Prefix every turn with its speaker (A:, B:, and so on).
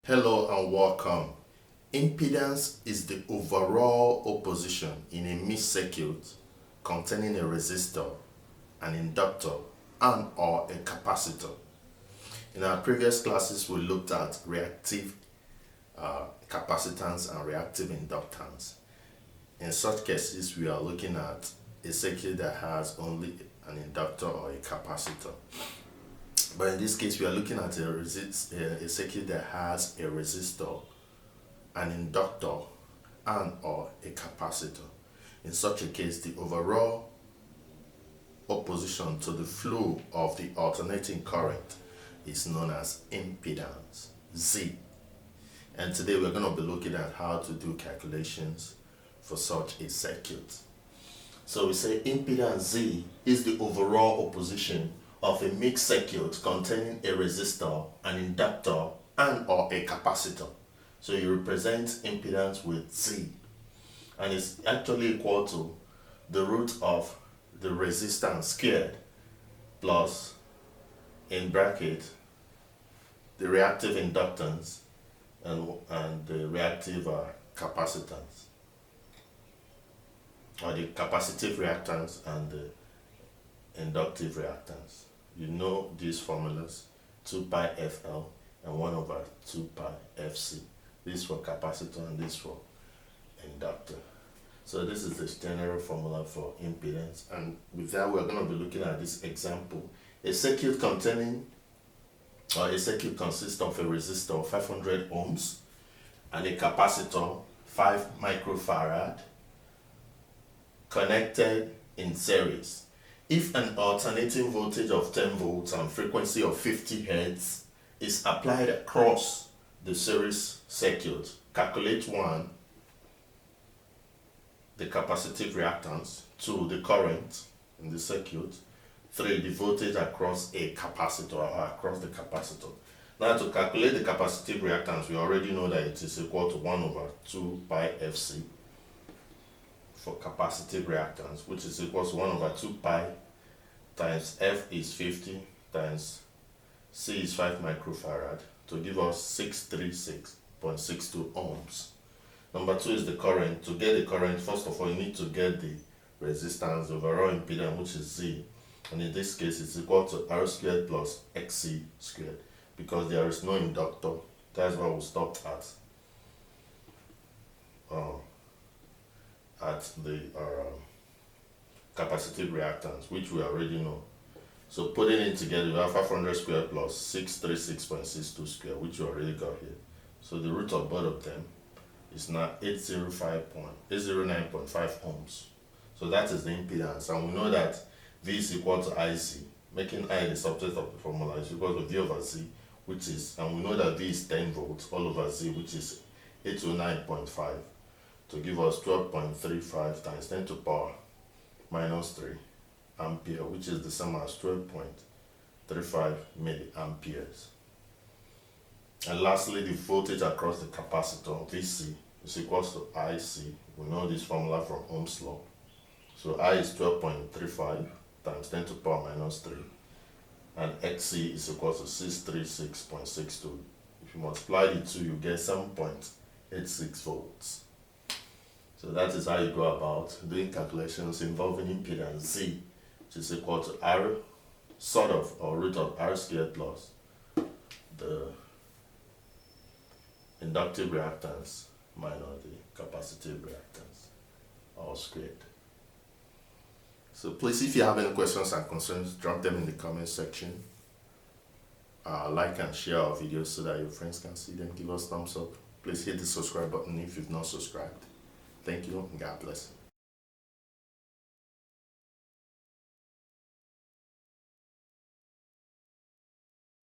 A: Hello and welcome. Impedance is the overall opposition in a mixed circuit containing a resistor, an inductor, and or a capacitor. In our previous classes, we looked at reactive capacitance and reactive inductance. In such cases, we are looking at a circuit that has only an inductor or a capacitor. But in this case, we are looking at a circuit that has a resistor, an inductor, and or a capacitor. In such a case, the overall opposition to the flow of the alternating current is known as impedance, Z. And today we're going to be looking at how to do calculations for such a circuit. So we say impedance Z is the overall opposition of a mixed circuit containing a resistor, an inductor, and or a capacitor. So you represent impedance with Z, and it's actually equal to the root of the resistance squared plus, in bracket, the reactive inductance and the reactive capacitance, or the capacitive reactance and the inductive reactance. You know these formulas: 2 pi FL and 1 over 2 pi FC. This for capacitor and this for inductor. So this is the general formula for impedance, and with that we're going to be looking at this example. A circuit consists of a resistor 500 ohms and a capacitor 5 microfarad connected in series. If an alternating voltage of 10 volts and frequency of 50 Hz is applied across the series circuit, calculate 1, the capacitive reactance, 2, the current in the circuit, 3, the voltage across a capacitor or across the capacitor. Now to calculate the capacitive reactance, we already know that it is equal to 1 over 2 pi FC for capacitive reactance, which is equal to 1 over 2 pi times F is 50 times C is 5 microfarad to give us 636.62 ohms. Number 2 is the current. To get the current, first of all, you need to get the resistance, the overall impedance, which is Z. And in this case, it's equal to R squared plus XC squared. Because there is no inductor, that's why we stopped at the capacitive reactance, which we already know. So putting it together, we have 500 squared plus 636.62 squared, which we already got here. So the root of both of them is now 809.5 ohms. So that is the impedance, and we know that V is equal to IC, making I the subject of the formula is equal to V over Z, which is, and we know that V is 10 volts all over Z, which is 809.5, to give us 12.35 times 10 to the power minus 3 ampere, which is the same as 12.35 milliamperes. And lastly, the voltage across the capacitor, VC, is equals to IC. We know this formula from Ohm's law. So I is 12.35 times 10 to the power minus 3, and XC is equal to 636.62. If you multiply the two, you get 7.86 volts. So that is how you go about doing calculations involving impedance Z, which is equal to R or root of R squared plus the inductive reactance minus the capacitive reactance, all squared. So please, if you have any questions and concerns, drop them in the comment section. Like and share our videos so that your friends can see them. Give us thumbs up. Please hit the subscribe button if you've not subscribed. Thank you and God bless.